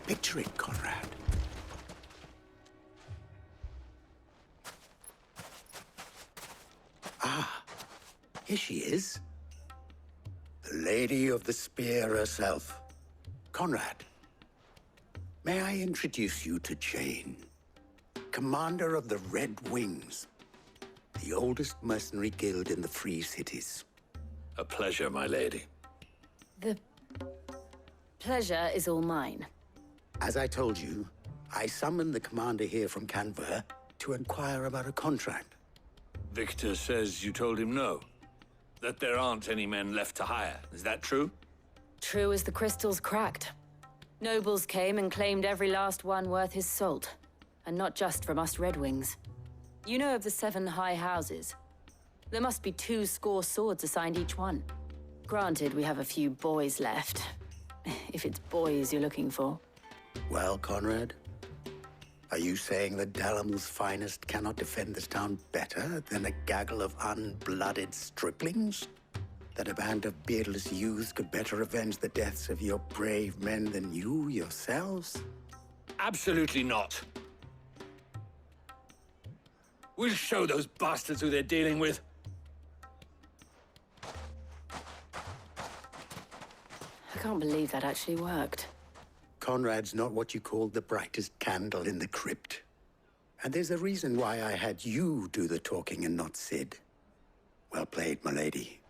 Picture it, Conrad. Ah, here she is. The Lady of the Spear herself. Conrad, may I introduce you to Jane, commander of the Red Wings, the oldest mercenary guild in the Free Cities. A pleasure, my lady. The pleasure is all mine. As I told you, I summoned the commander here from Canver to inquire about a contract. Victor says you told him no. That there aren't any men left to hire. Is that true? True as the crystals cracked. Nobles came and claimed every last one worth his salt. And not just from us Red Wings. You know of the 7 high houses. There must be 2 swords assigned each one. Granted, we have a few boys left. If it's boys you're looking for. Well, Conrad, are you saying that Dalamul's finest cannot defend this town better than a gaggle of unblooded striplings? That a band of beardless youths could better avenge the deaths of your brave men than you yourselves? Absolutely not. We'll show those bastards who they're dealing with. I can't believe that actually worked. Conrad's not what you call the brightest candle in the crypt. And there's a reason why I had you do the talking and not Sid. Well played, my lady.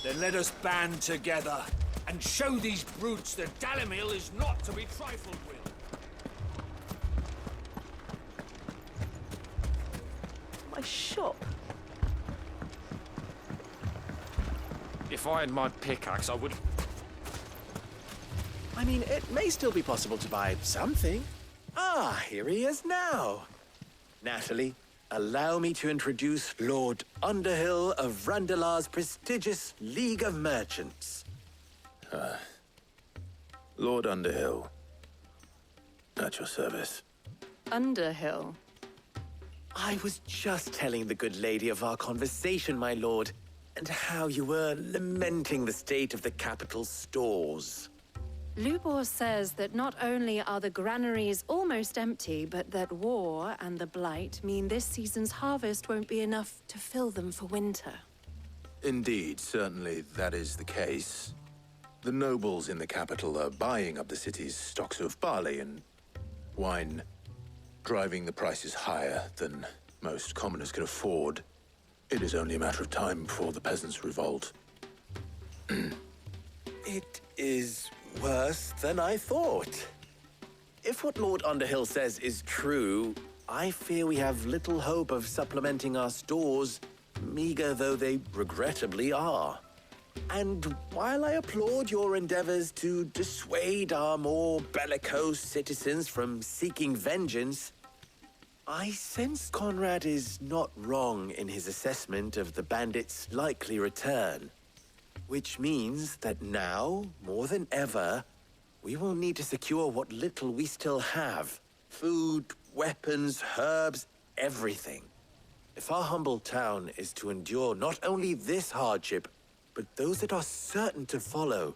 Then let us band together and show these brutes that Dalamil is not to be trifled with. My shop. If I had my pickaxe, I would... I mean, it may still be possible to buy something. Ah, here he is now. Natalie, allow me to introduce Lord Underhill of Randalar's prestigious League of Merchants. Lord Underhill. At your service. Underhill. I was just telling the good lady of our conversation, my lord, and how you were lamenting the state of the capital's stores. Lubor says that not only are the granaries almost empty, but that war and the Blight mean this season's harvest won't be enough to fill them for winter. Indeed, certainly that is the case. The nobles in the capital are buying up the city's stocks of barley and wine, driving the prices higher than most commoners can afford. It is only a matter of time before the peasants revolt. It is worse than I thought. If what Lord Underhill says is true, I fear we have little hope of supplementing our stores, meager though they regrettably are. And while I applaud your endeavors to dissuade our more bellicose citizens from seeking vengeance, I sense Conrad is not wrong in his assessment of the bandits' likely return. Which means that now, more than ever, we will need to secure what little we still have. Food, weapons, herbs, everything. If our humble town is to endure not only this hardship, but those that are certain to follow,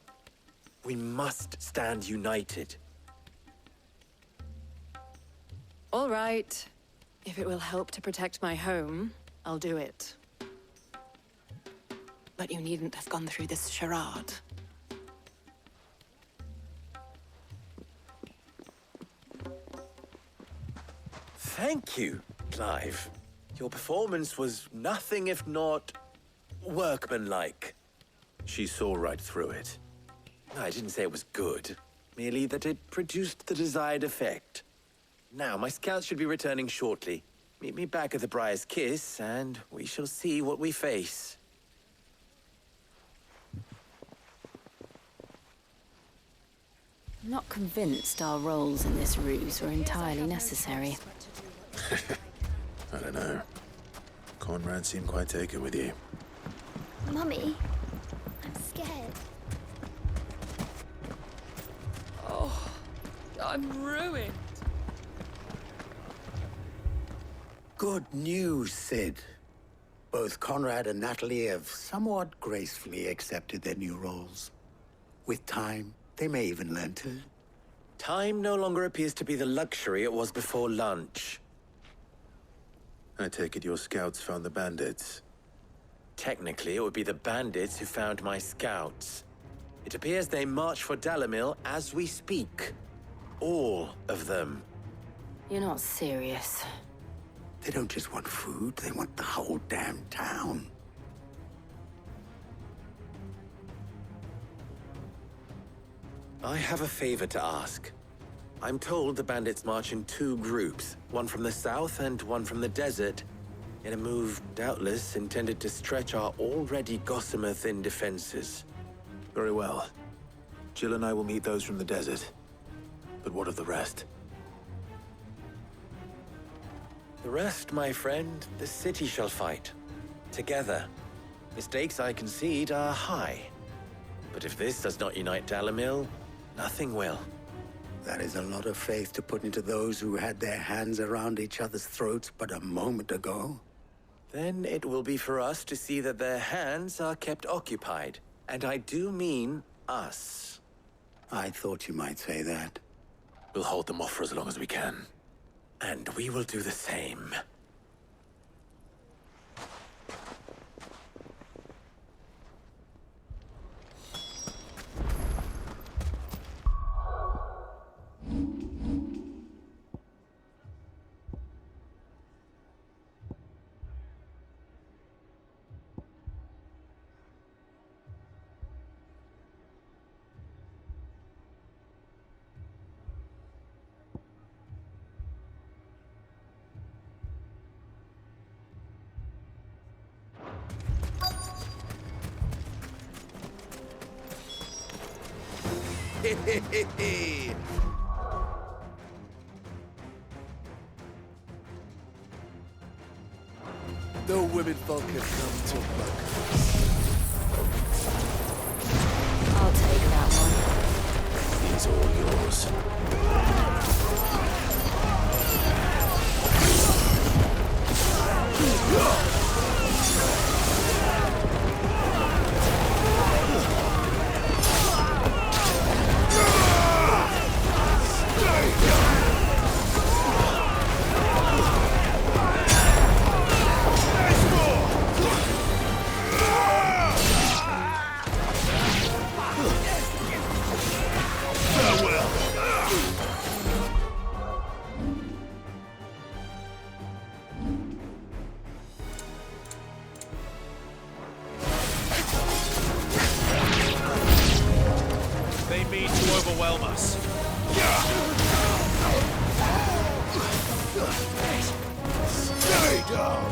we must stand united. All right. If it will help to protect my home, I'll do it. But you needn't have gone through this charade. Thank you, Clive. Your performance was nothing if not workmanlike. She saw right through it. I didn't say it was good, merely that it produced the desired effect. Now, my scouts should be returning shortly. Meet me back at the Briar's Kiss, and we shall see what we face. I'm not convinced our roles in this ruse were entirely necessary. I don't know. Conrad seemed quite taken with you. Mummy, I'm scared. Oh, I'm ruined. Good news, Sid. Both Conrad and Natalie have somewhat gracefully accepted their new roles. With time, they may even learn to. Time no longer appears to be the luxury it was before lunch. I take it your scouts found the bandits. Technically, it would be the bandits who found my scouts. It appears they march for Dalamil as we speak. All of them. You're not serious. They don't just want food, they want the whole damn town. I have a favor to ask. I'm told the bandits march in two groups, one from the south and one from the desert, in a move doubtless intended to stretch our already gossamer-thin defenses. Very well. Jill and I will meet those from the desert. But what of the rest? The rest, my friend, the city shall fight. Together. Mistakes, I concede, are high. But if this does not unite Dalamil, nothing will. That is a lot of faith to put into those who had their hands around each other's throats but a moment ago. Then it will be for us to see that their hands are kept occupied. And I do mean us. I thought you might say that. We'll hold them off for as long as we can. And we will do the same. No women folk have come to look. I'll take that one. He's all yours. They mean to overwhelm us. Stay down!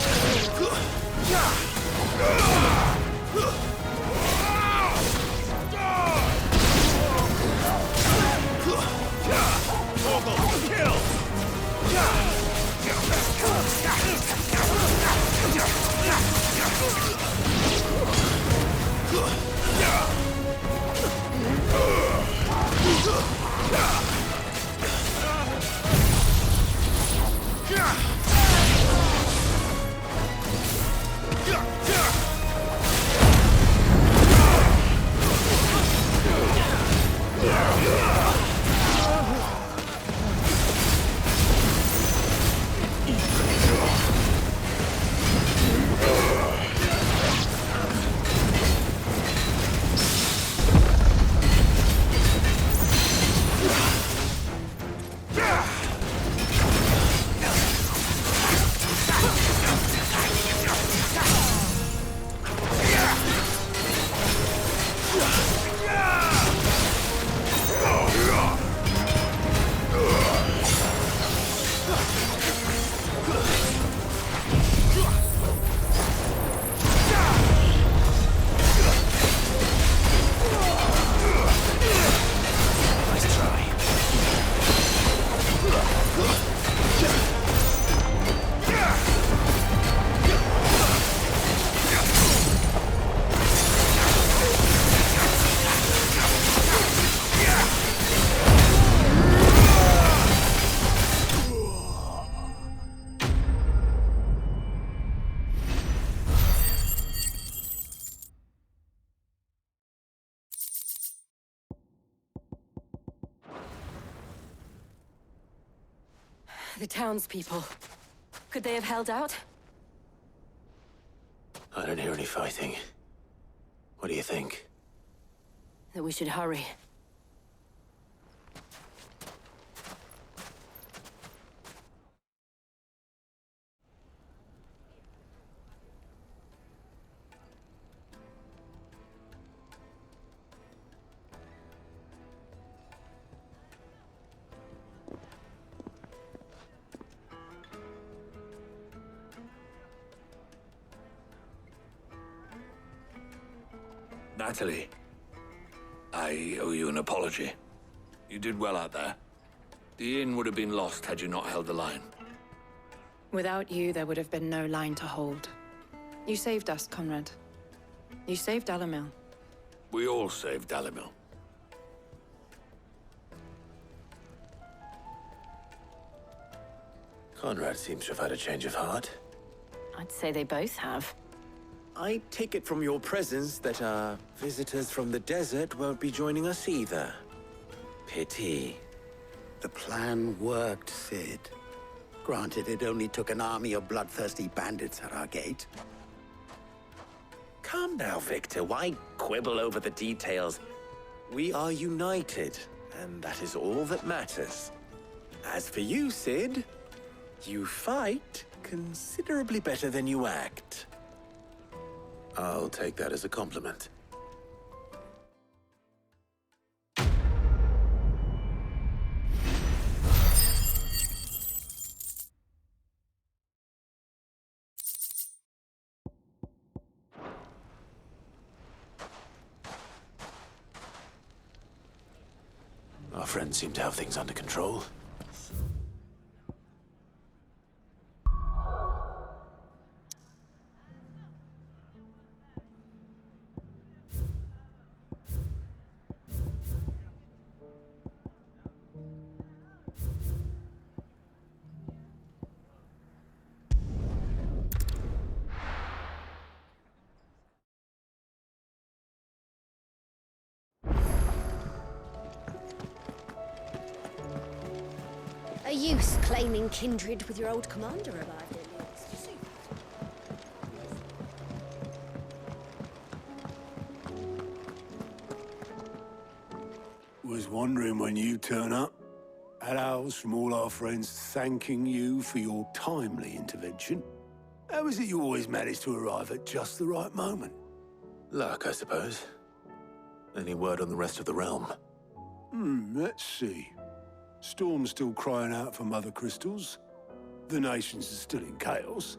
The townspeople. Could they have held out? I don't hear any fighting. What do you think? That we should hurry. Natalie, I owe you an apology. You did well out there. The inn would have been lost had you not held the line. Without you, there would have been no line to hold. You saved us, Conrad. You saved Dalamil. We all saved Dalamil. Conrad seems to have had a change of heart. I'd say they both have. I take it from your presence that our visitors from the desert won't be joining us either. Pity. The plan worked, Sid. Granted, it only took an army of bloodthirsty bandits at our gate. Calm now, Victor. Why quibble over the details? We are united, and that is all that matters. As for you, Sid, you fight considerably better than you act. I'll take that as a compliment. Our friends seem to have things under control. A use claiming kindred with your old commander arrived earlier. Was wondering when you turn up. Had owls from all our friends thanking you for your timely intervention. How is it you always manage to arrive at just the right moment? Luck, I suppose. Any word on the rest of the realm? Let's see. Storm's still crying out for mother crystals. The nations are still in chaos.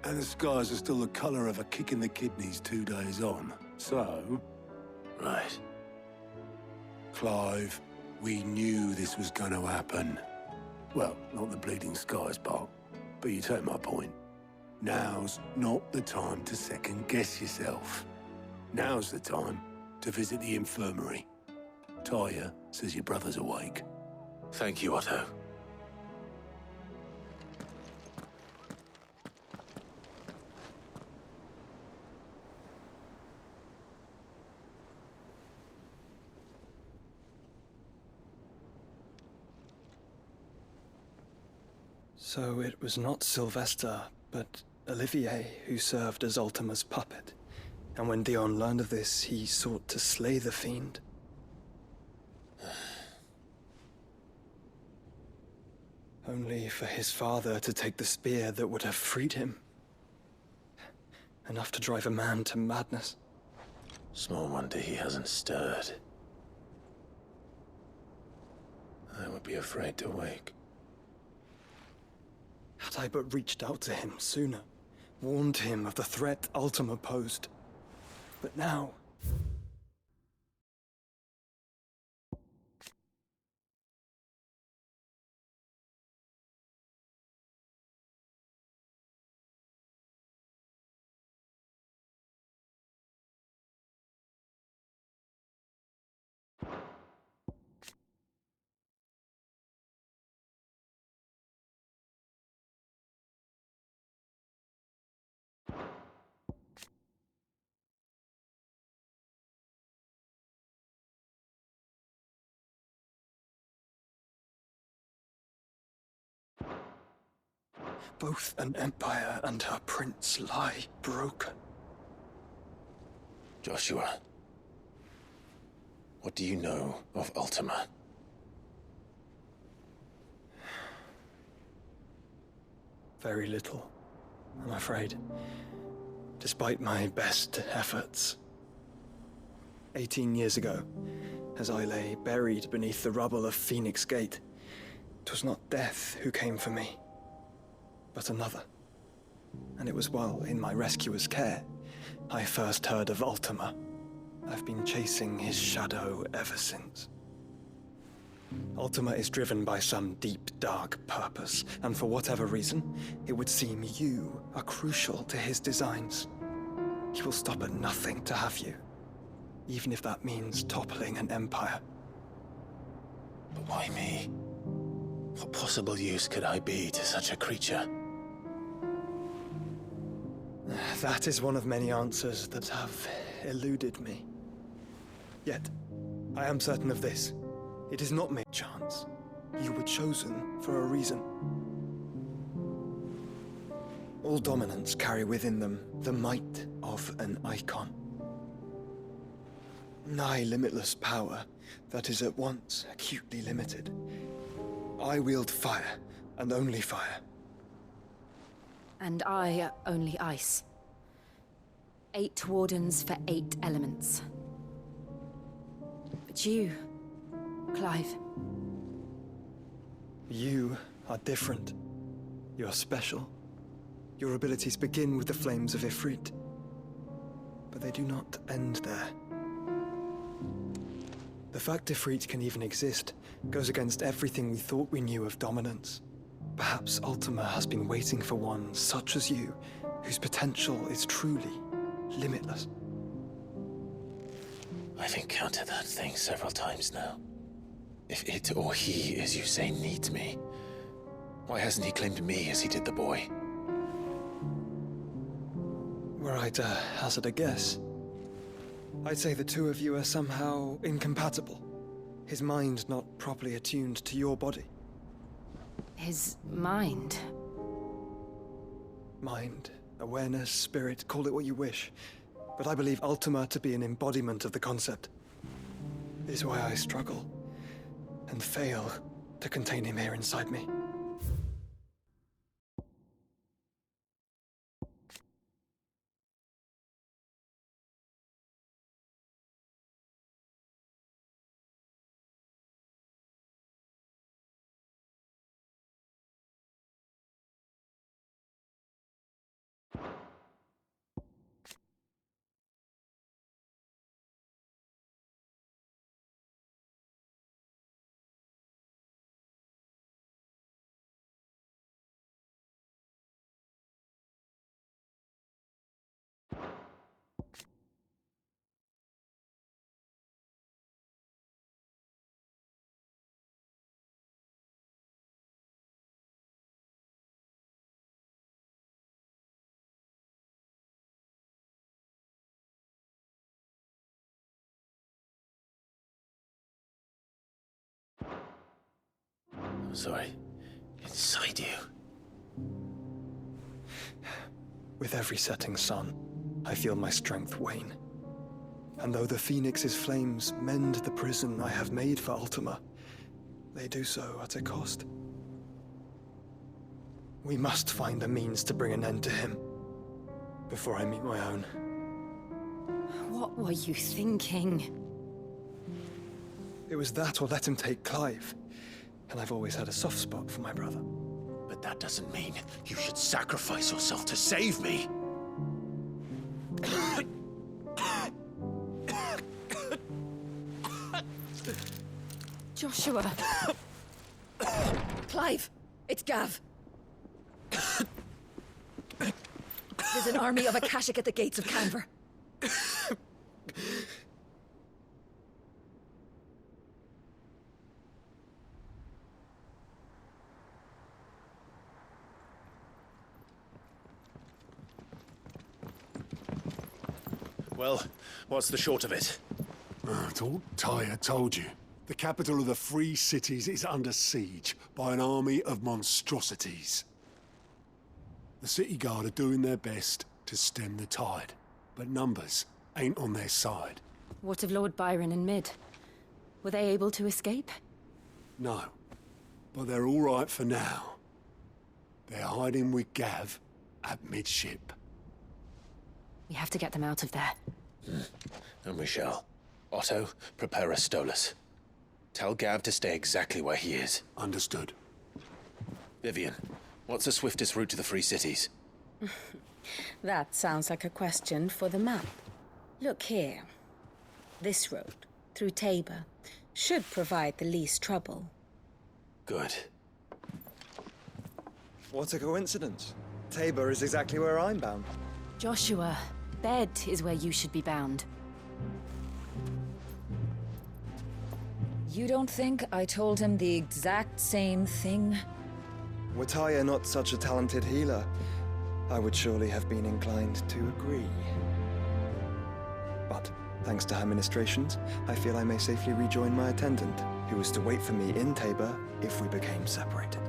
And the skies are still the colour of a kick in the kidneys 2 days on. So... Right. Clive, we knew this was going to happen. Well, not the bleeding skies part, but you take my point. Now's not the time to second-guess yourself. Now's the time to visit the infirmary. Tyre says your brother's awake. Thank you, Otto. So it was not Sylvester, but Olivier who served as Ultima's puppet. And when Dion learned of this, he sought to slay the fiend. Only for his father to take the spear that would have freed him. Enough to drive a man to madness. Small wonder he hasn't stirred. I would be afraid to wake. Had I but reached out to him sooner, warned him of the threat Ultima posed. But now... Both an empire and her prince lie broken. Joshua, what do you know of Ultima? Very little, I'm afraid. Despite my best efforts. 18 years ago, as I lay buried beneath the rubble of Phoenix Gate, 'twas not death who came for me, but another. And it was while in my rescuer's care I first heard of Ultima. I've been chasing his shadow ever since. Ultima is driven by some deep, dark purpose, and for whatever reason, it would seem you are crucial to his designs. He will stop at nothing to have you, even if that means toppling an empire. But why me? What possible use could I be to such a creature? That is one of many answers that have eluded me. Yet, I am certain of this. It is not mere chance. You were chosen for a reason. All dominants carry within them the might of an icon. Nigh limitless power that is at once acutely limited. I wield fire, and only fire. And I only ice. 8 wardens for 8 elements. But you, Clive. You are different. You're special. Your abilities begin with the flames of Ifrit. But they do not end there. The fact Ifrit can even exist goes against everything we thought we knew of dominance. Perhaps Ultima has been waiting for one such as you, whose potential is truly limitless. I've encountered that thing several times now. If it or he, as you say, needs me, why hasn't he claimed me as he did the boy? Were I to hazard a guess, I'd say the two of you are somehow incompatible. His mind not properly attuned to your body. His mind? Mind, awareness, spirit, call it what you wish. But I believe Ultima to be an embodiment of the concept. It is why I struggle and fail to contain him here inside me. I'm sorry. Inside you. With every setting sun, I feel my strength wane. And though the Phoenix's flames mend the prison I have made for Ultima, they do so at a cost. We must find a means to bring an end to him before I meet my own. What were you thinking? It was that or let him take Clive. And I've always had a soft spot for my brother. But that doesn't mean you should sacrifice yourself to save me. Joshua! Clive, it's Gav. There's an army of Akashic at the gates of Canver. Well, what's the short of it? I thought Tyre told you. The capital of the Free Cities is under siege by an army of monstrosities. The City Guard are doing their best to stem the tide, but numbers ain't on their side. What of Lord Byron and Mid? Were they able to escape? No, but they're all right for now. They're hiding with Gav at midship. We have to get them out of there. And we shall. Otto, prepare a Stolas. Tell Gav to stay exactly where he is. Understood. Vivian, what's the swiftest route to the Free Cities? That sounds like a question for the map. Look here. This road, through Tabor, should provide the least trouble. Good. What a coincidence. Tabor is exactly where I'm bound. Joshua, Bed is where you should be bound. You don't think I told him the exact same thing? Were Tyre not such a talented healer, I would surely have been inclined to agree. But, thanks to her ministrations, I feel I may safely rejoin my attendant, who was to wait for me in Tabor if we became separated.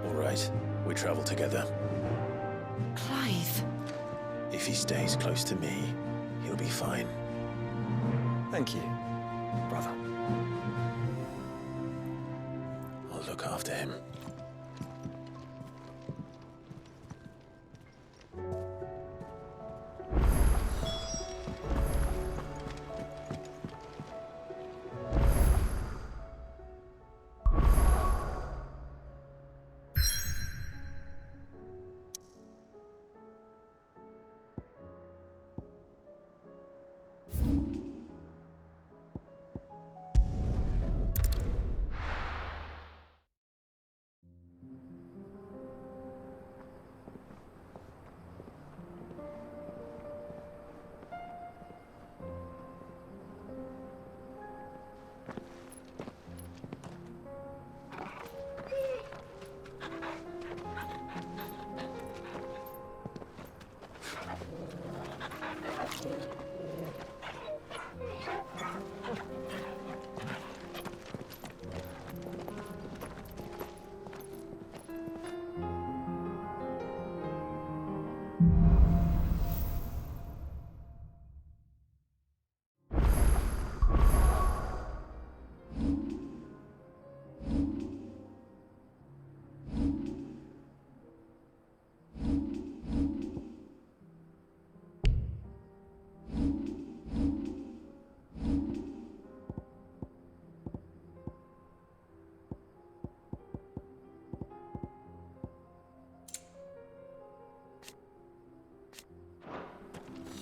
All right, we travel together. Clive. If he stays close to me, he'll be fine. Thank you, brother. I'll look after him.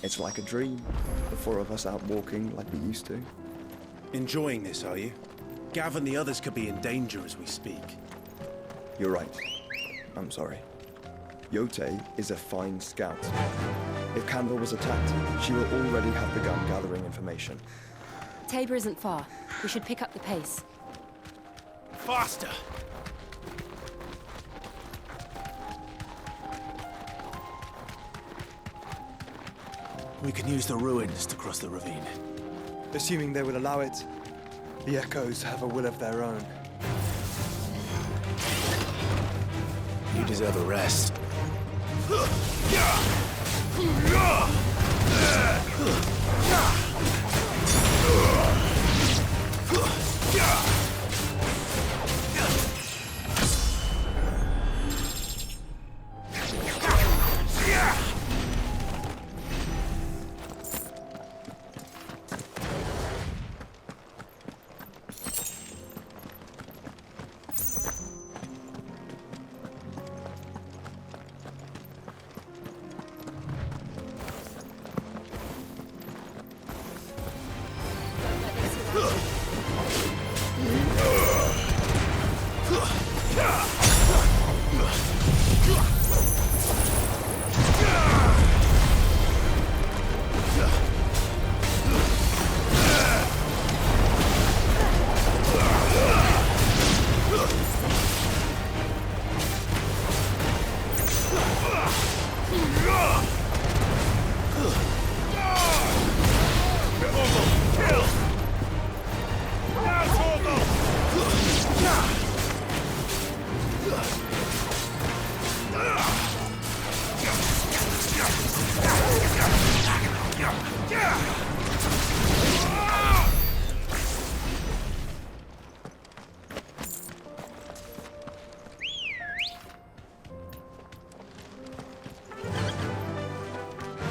It's like a dream. The four of us out walking like we used to. Enjoying this, are you? Gav and the others could be in danger as we speak. You're right. I'm sorry. Yote is a fine scout. If Candle was attacked, she will already have begun gathering information. Tabor isn't far. We should pick up the pace. Faster! We can use the ruins to cross the ravine. Assuming they will allow it, the Echoes have a will of their own. You deserve a rest.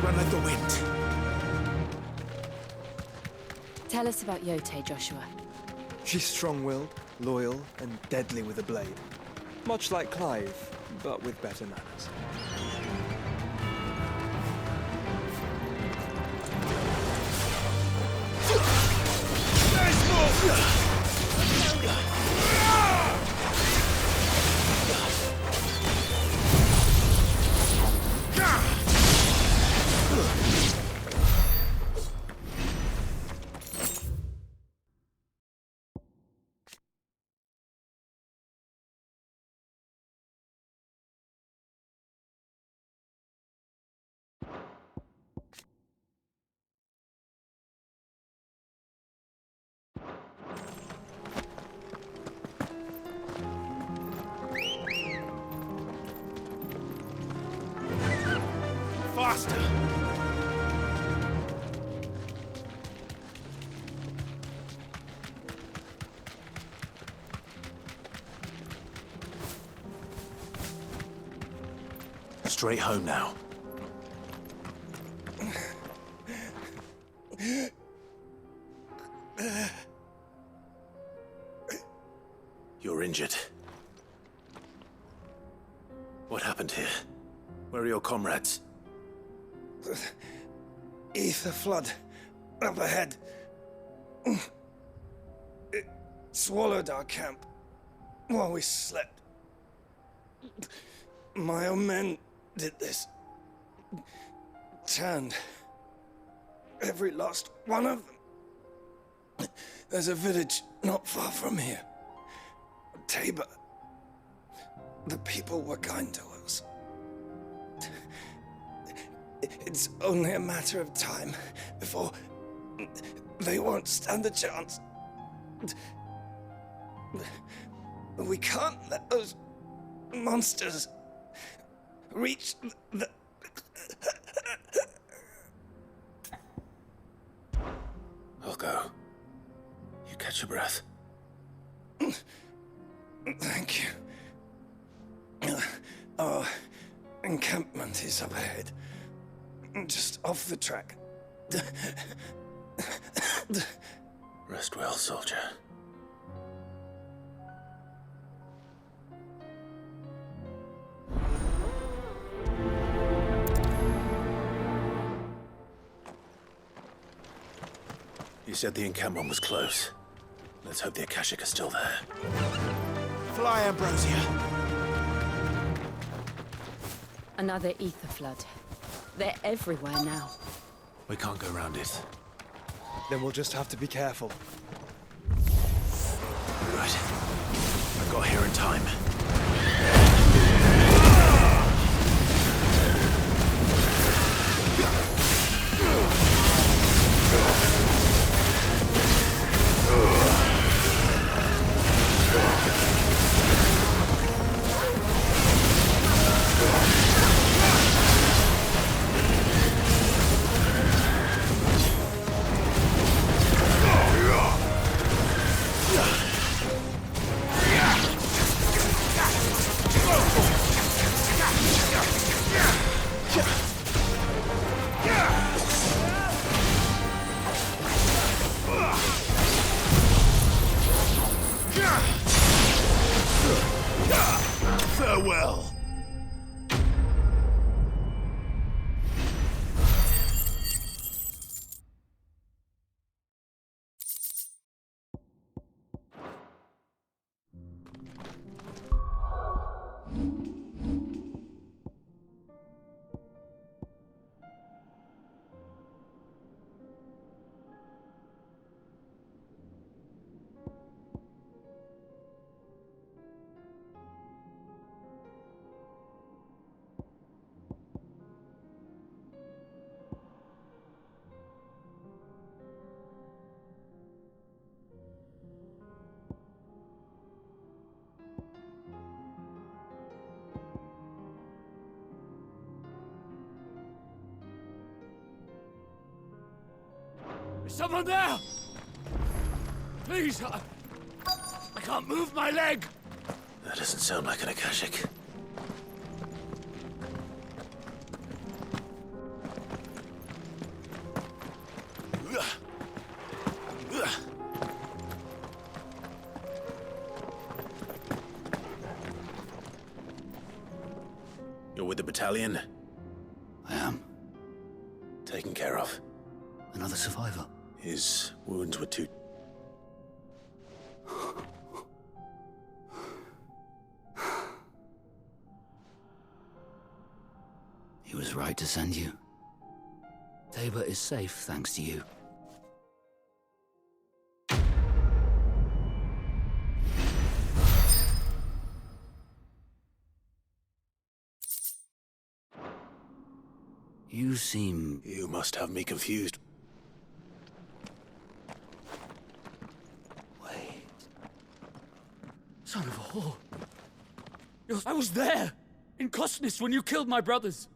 Run like the wind. Tell us about Yote, Joshua. She's strong-willed, loyal, and deadly with a blade. Much like Clive, but with better manners. Faster! Straight home now. You're injured. What happened here? Where are your comrades? Ether flood up ahead. It swallowed our camp while we slept. My own men did this. Turned every last one of them. There's a village not far from here. Tabor. The people were kind to us. It's only a matter of time before they won't stand a chance. We can't let those monsters reach the... I'll go. You catch your breath. Thank you. Our encampment is up ahead. Just off the track. Rest well, soldier. You said the encampment was close. Let's hope the Akashic are still there. Fly, Ambrosia! Another ether flood. They're everywhere now. We can't go around it. Then we'll just have to be careful. Good. I got here in time. Farewell! Is someone there? Please, I can't move my leg. That doesn't sound like an Akashic. the battalion? I am. Taken care of. Another survivor. His wounds were too... He was right to send you. Tabor is safe thanks to you. You seem... You must have me confused. Wait. Son of a whore. I was there in Cosnis when you killed my brothers.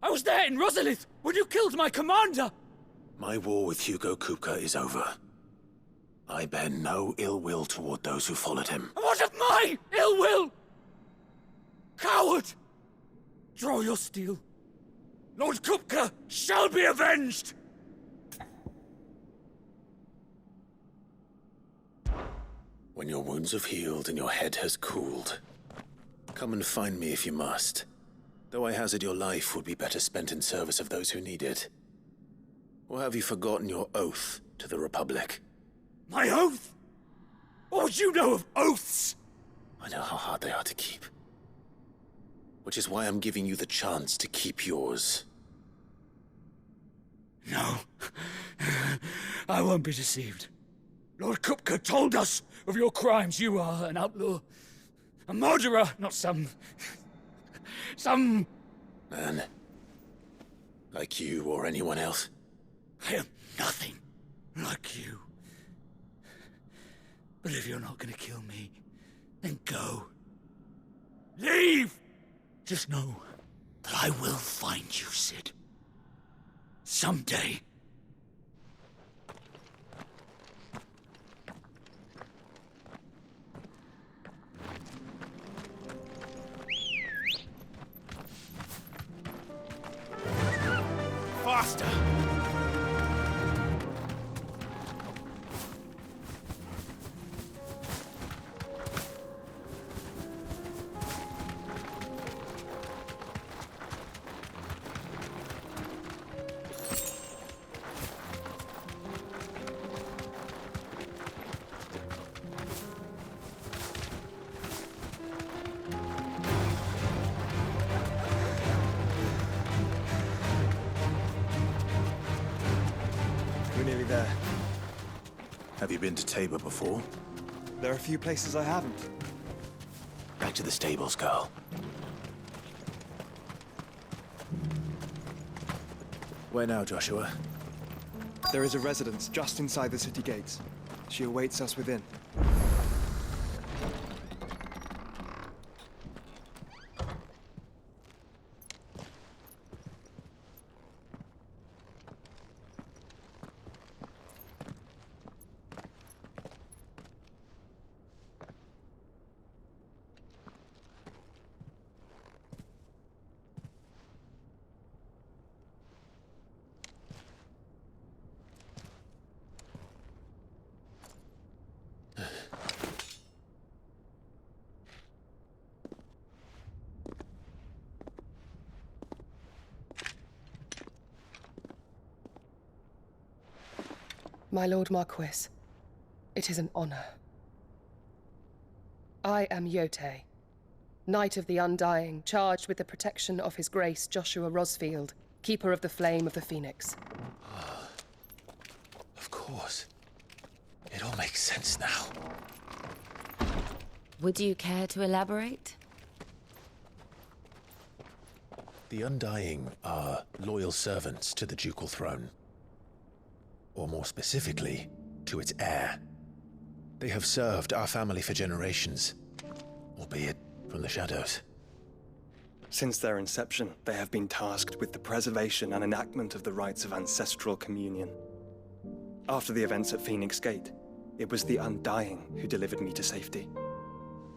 I was there in Rosalith when you killed my commander. My war with Hugo Kupka is over. I bear no ill will toward those who followed him. What of my ill will? Coward! Draw your steel. Lord Kupka shall be avenged! When your wounds have healed and your head has cooled, come and find me if you must. Though I hazard your life would be better spent in service of those who need it. Or have you forgotten your oath to the Republic? My oath? What would you know of oaths? I know how hard they are to keep. Which is why I'm giving you the chance to keep yours. No. I won't be deceived. Lord Kupka told us of your crimes. You are an outlaw. A murderer, not some Man. Like you or anyone else. I am nothing like you. But if you're not gonna kill me, then go. Leave! Just know that I will find you, Sid. Someday. Faster! We're nearly there. Have you been to Tabor before? There are a few places I haven't. Back to the stables, girl. Where now, Joshua? There is a residence just inside the city gates. She awaits us within. My Lord Marquis, it is an honor. I am Yote, Knight of the Undying, charged with the protection of His Grace Joshua Rosfield, Keeper of the Flame of the Phoenix. Of course. It all makes sense now. Would you care to elaborate? The Undying are loyal servants to the ducal throne. Or more specifically, to its heir. They have served our family for generations, albeit from the shadows. Since their inception, they have been tasked with the preservation and enactment of the rites of ancestral communion. After the events at Phoenix Gate, it was the Undying who delivered me to safety.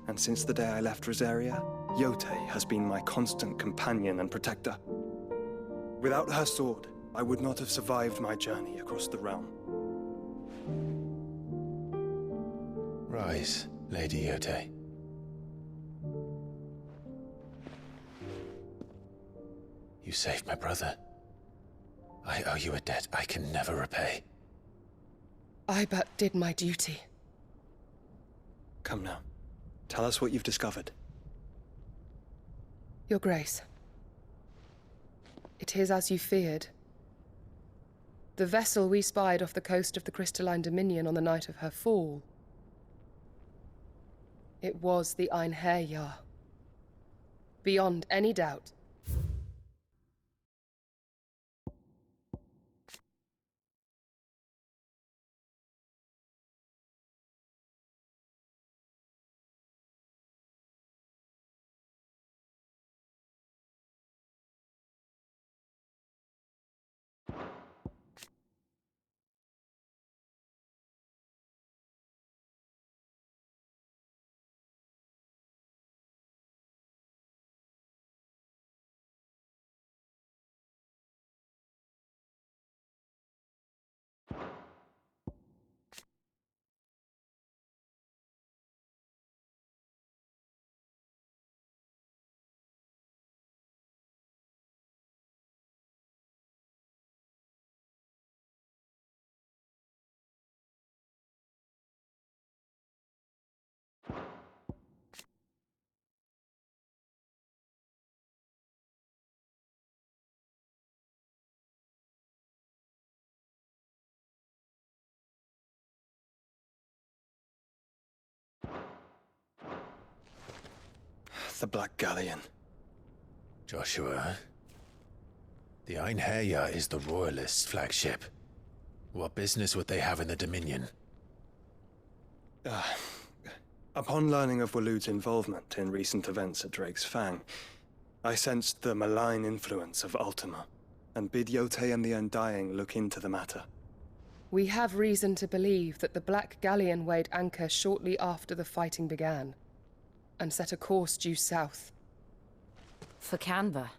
And since the day I left Rosaria, Yote has been my constant companion and protector. Without her sword, I would not have survived my journey across the realm. Rise, Lady Yote. You saved my brother. I owe you a debt I can never repay. I but did my duty. Come now. Tell us what you've discovered. Your Grace. It is as you feared. The vessel we spied off the coast of the Crystalline Dominion on the night of her fall. It was the Einherjar. Beyond any doubt. The Black Galleon. Joshua, the Einherjar is the Royalists' flagship. What business would they have in the Dominion? Upon learning of Waloed's involvement in recent events at Drake's Fang, I sensed the malign influence of Ultima, and bid Yote and the Undying look into the matter. We have reason to believe that the Black Galleon weighed anchor shortly after the fighting began, and set a course due south. For Canva.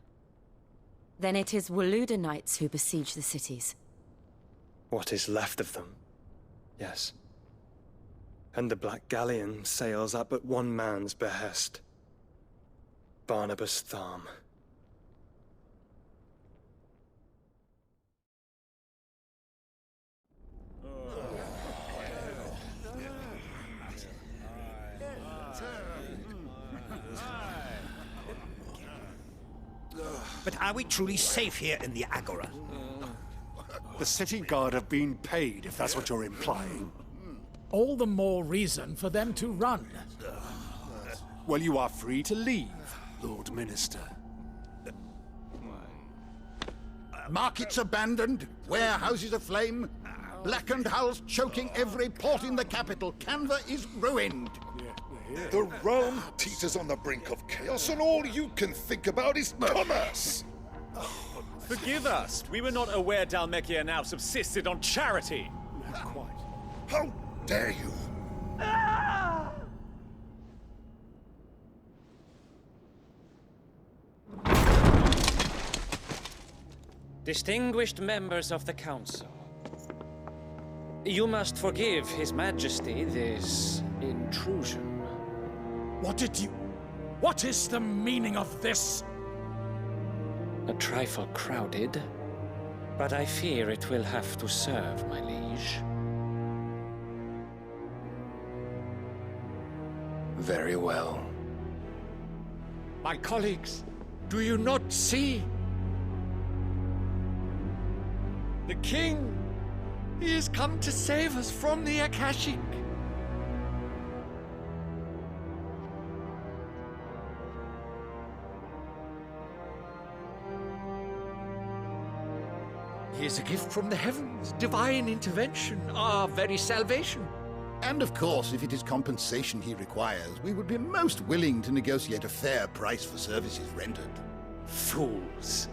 Then it is Waloed knights who besiege the cities. What is left of them, yes. And the Black Galleon sails at but one man's behest. Barnabas Tharm. But are we truly safe here in the Agora? The city guard have been paid, if that's what you're implying. All the more reason for them to run. Well, you are free to leave, Lord Minister. Markets abandoned, warehouses aflame, blackened hulls choking every port in the capital. Canva is ruined. The realm teeters on the brink of chaos, and all you can think about is commerce! Forgive us. We were not aware Dhalmekia now subsisted on charity. Not quite. How dare you! Distinguished members of the Council, you must forgive His Majesty this intrusion. What is the meaning of this? A trifle crowded, but I fear it will have to serve, my liege. Very well. My colleagues, do you not see? The king! He has come to save us from the Akashic. He is a gift from the heavens, divine intervention, our very salvation. And of course, if it is compensation he requires, we would be most willing to negotiate a fair price for services rendered. Fools!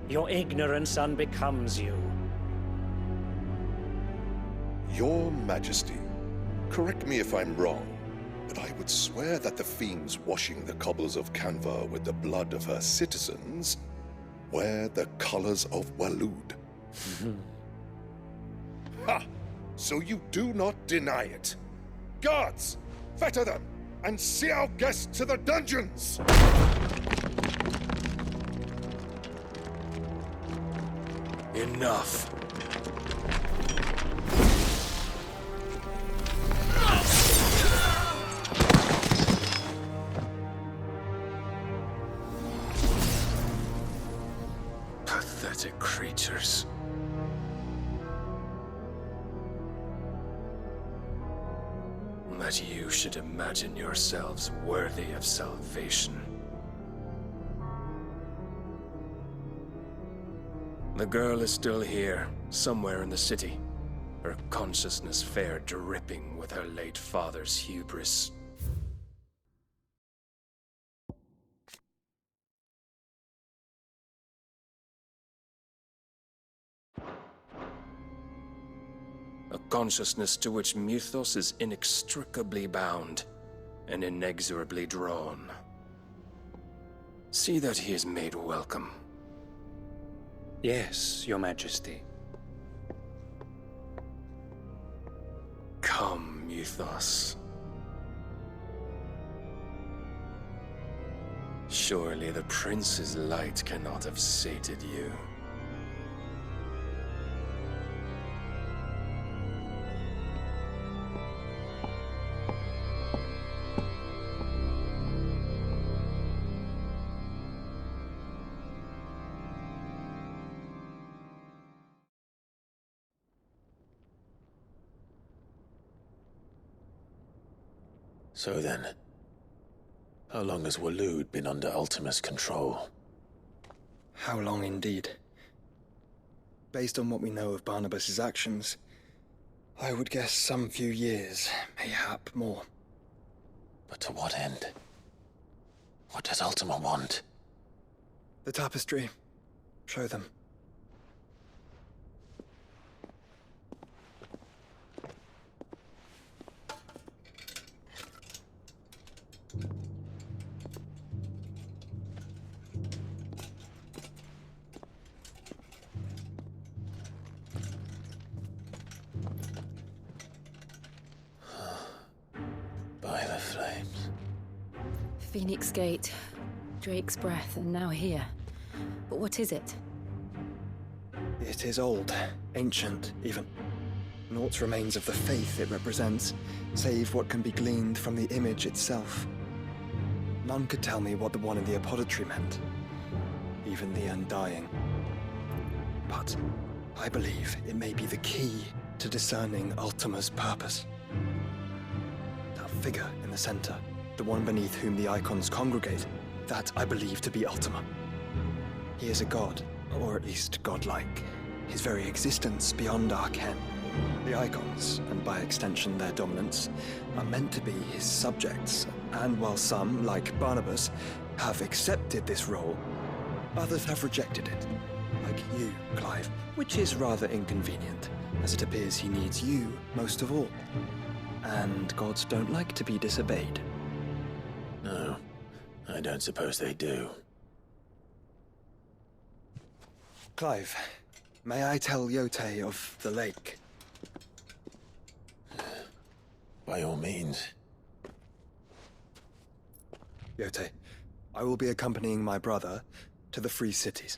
Your ignorance unbecomes you. Your Majesty, correct me if I'm wrong, but I would swear that the fiends washing the cobbles of Canva with the blood of her citizens wear the colors of Waloed. Ha! So you do not deny it. Guards, fetter them, and see our guests to the dungeons! Enough. Pathetic creatures. That you should imagine yourselves worthy of salvation. The girl is still here, somewhere in the city. Her consciousness fair dripping with her late father's hubris. A consciousness to which Mythos is inextricably bound and inexorably drawn. See that he is made welcome. Yes, Your Majesty. Come, Mythos. Surely the prince's light cannot have sated you. So then, how long has Waloed been under Ultima's control? How long indeed? Based on what we know of Barnabas's actions, I would guess some few years, mayhap more. But to what end? What does Ultima want? The tapestry. Show them. By the flames. Phoenix Gate, Drake's Breath, and now here. But what is it? It is old, ancient, even. Naught remains of the faith it represents, save what can be gleaned from the image itself. None could tell me what the one in the apothecary meant, even the Undying. But I believe it may be the key to discerning Ultima's purpose. That figure in the center, the one beneath whom the icons congregate, that I believe to be Ultima. He is a god, or at least godlike, his very existence beyond our ken. The icons, and by extension their dominance, are meant to be his subjects, and while some, like Barnabas, have accepted this role, others have rejected it, like you, Clive, which is rather inconvenient, as it appears he needs you most of all. And gods don't like to be disobeyed. No, I don't suppose they do. Clive, may I tell Yote of the lake? By all means. Yote, I will be accompanying my brother to the Free Cities.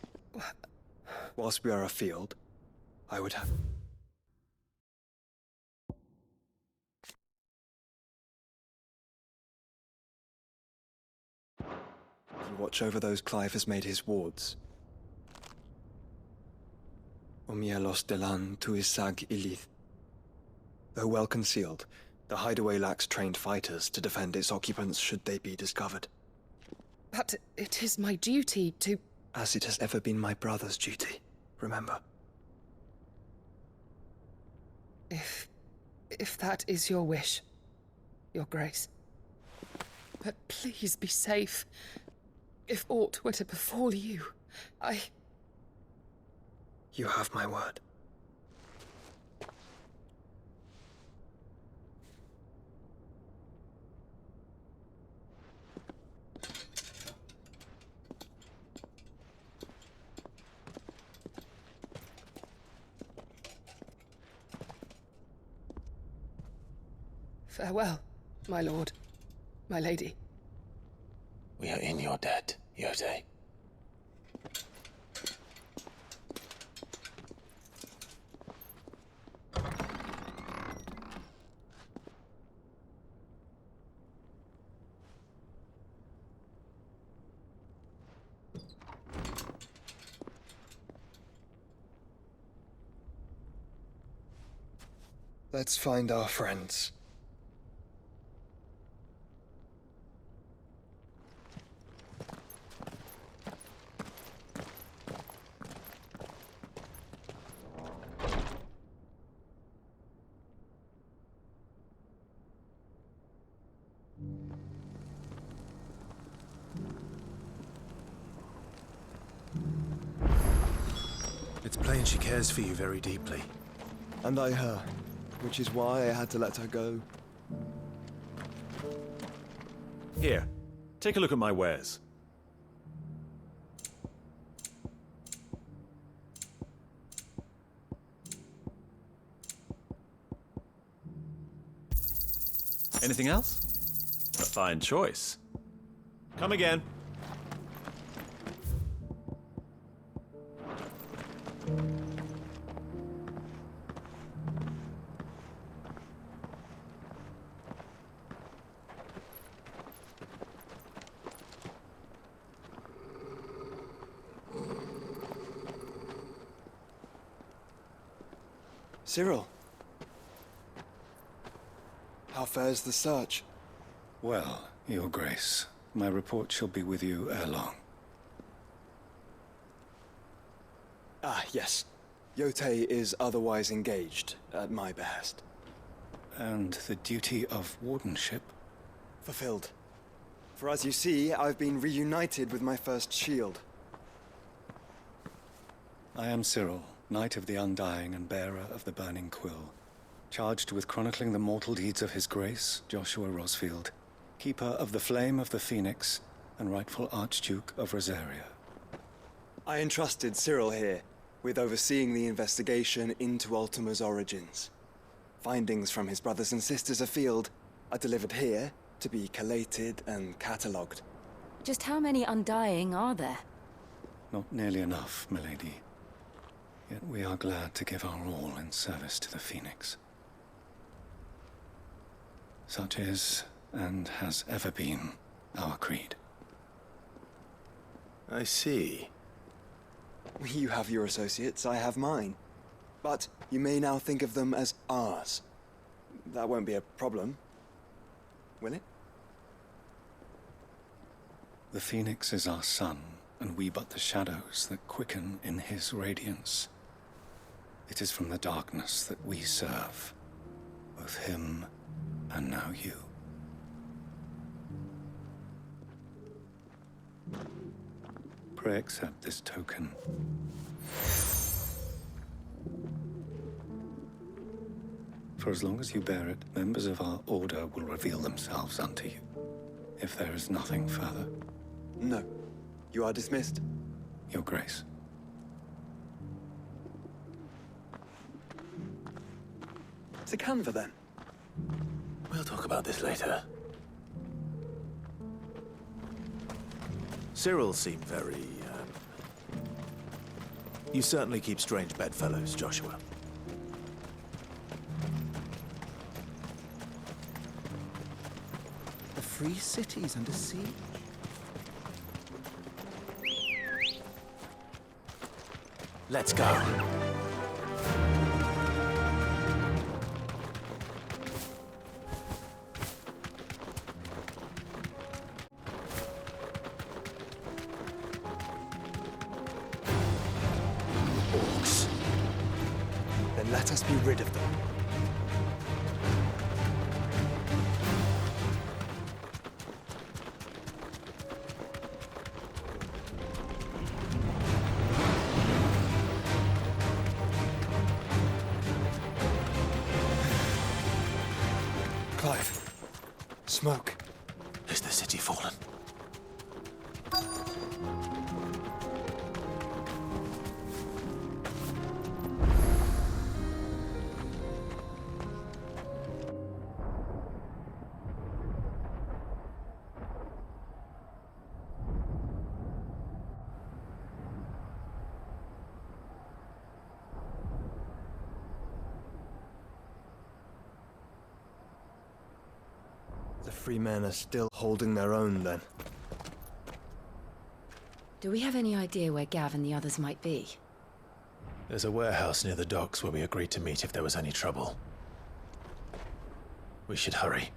Whilst we are afield, I would have... You watch over those Clive has made his wards. Omielos delan tuisag ilith. Though well concealed, the hideaway lacks trained fighters to defend its occupants should they be discovered. But it is my duty to... As it has ever been my brother's duty, remember. If that is your wish, Your Grace. But please be safe. If aught were to befall you, You have my word. Farewell, my lord, my lady. We are in your debt, Yote. Let's find our friends. It's plain she cares for you very deeply. And I her, which is why I had to let her go. Here, take a look at my wares. Anything else? A fine choice. Come again. Cyril. How fares the search? Well, Your Grace, my report shall be with you ere long. Ah, yes. Yotei is otherwise engaged, at my behest. And the duty of wardenship? Fulfilled. For as you see, I've been reunited with my first shield. I am Cyril, Knight of the Undying and bearer of the Burning Quill, charged with chronicling the mortal deeds of His Grace, Joshua Rosfield, keeper of the Flame of the Phoenix and rightful Archduke of Rosaria. I entrusted Cyril here with overseeing the investigation into Ultima's origins. Findings from his brothers and sisters afield are delivered here to be collated and catalogued. Just how many Undying are there? Not nearly enough, milady. Yet we are glad to give our all in service to the Phoenix. Such is, and has ever been, our creed. I see. You have your associates, I have mine. But you may now think of them as ours. That won't be a problem, will it? The Phoenix is our sun, and we but the shadows that quicken in his radiance. It is from the darkness that we serve, both him and now you. Pray accept this token. For as long as you bear it, members of our order will reveal themselves unto you, if there is nothing further. No. You are dismissed. Your Grace. To Canva, then. We'll talk about this later. Cyril seemed very, You certainly keep strange bedfellows, Joshua. The free city's under siege. Let's go. Orcs. Then let us be rid of them. Clive. Smoke. Is the city fallen? The free men are still holding their own, then. Do we have any idea where Gav and the others might be? There's a warehouse near the docks where we agreed to meet if there was any trouble. We should hurry.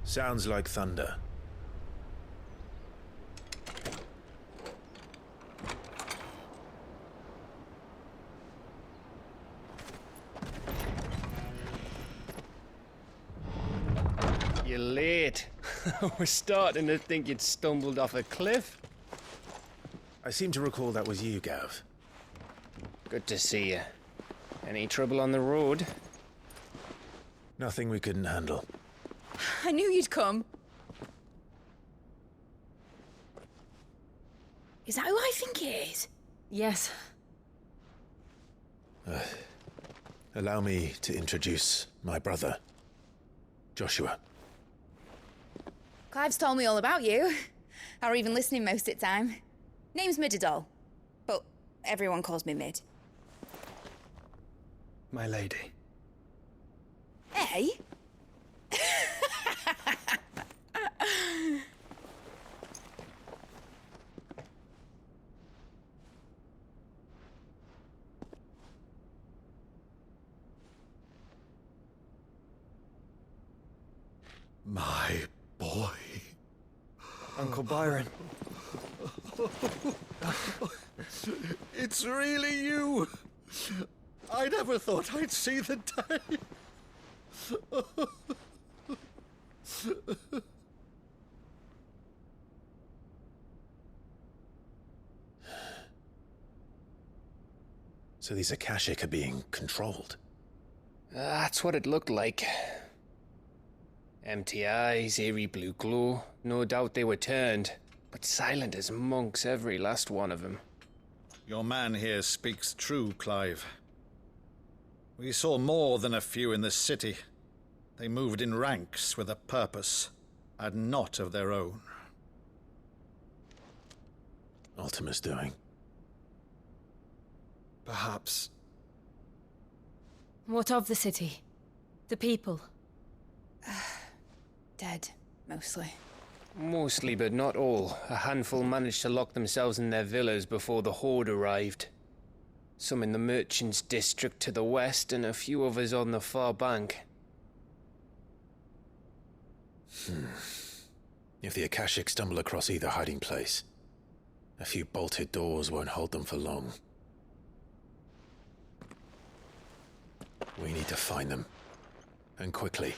Sounds like thunder. You're late. I was starting to think you'd stumbled off a cliff. I seem to recall that was you, Gav. Good to see you. Any trouble on the road? Nothing we couldn't handle. I knew you'd come. Is that who I think it is? Yes. Allow me to introduce my brother, Joshua. Clive's told me all about you. Or even listening most of the time. Name's Midadol, but everyone calls me Mid. My lady. Hey? My boy. Uncle Byron. It's really you. I never thought I'd see the day. So these Akashic are being controlled. That's what it looked like. Empty eyes, eerie blue glow. No doubt they were turned, but silent as monks, every last one of them. Your man here speaks true, Clive. We saw more than a few in the city. They moved in ranks with a purpose, and not of their own. Ultima's doing. Perhaps. What of the city? The people? Dead, mostly. Mostly, but not all. A handful managed to lock themselves in their villas before the Horde arrived. Some in the merchants' district to the west, and a few others on the far bank. If the Akashic stumble across either hiding place, a few bolted doors won't hold them for long. We need to find them. And quickly.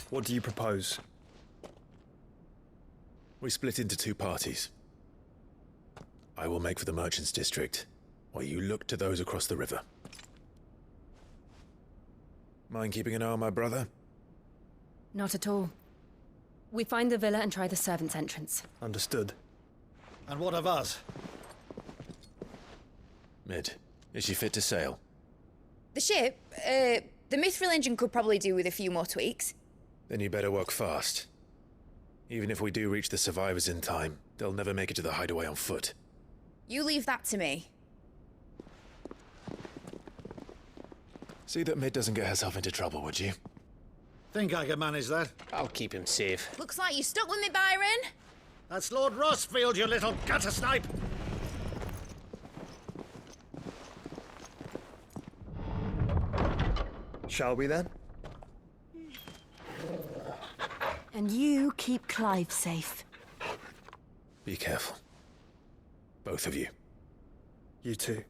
What do you propose? We split into two parties. I will make for the merchants' district, while you look to those across the river. Mind keeping an eye on my brother? Not at all. We find the villa and try the servants' entrance. Understood. And what of us? Mid, is she fit to sail? The ship, the Mithril engine could probably do with a few more tweaks. Then you better work fast. Even if we do reach the survivors in time, they'll never make it to the hideaway on foot. You leave that to me. See that Mid doesn't get herself into trouble, would you? Think I can manage that? I'll keep him safe. Looks like you stuck with me, Byron. That's Lord Rossfield, you little gutter snipe! Shall we then? And you keep Clive safe. Be careful. Both of you. You too.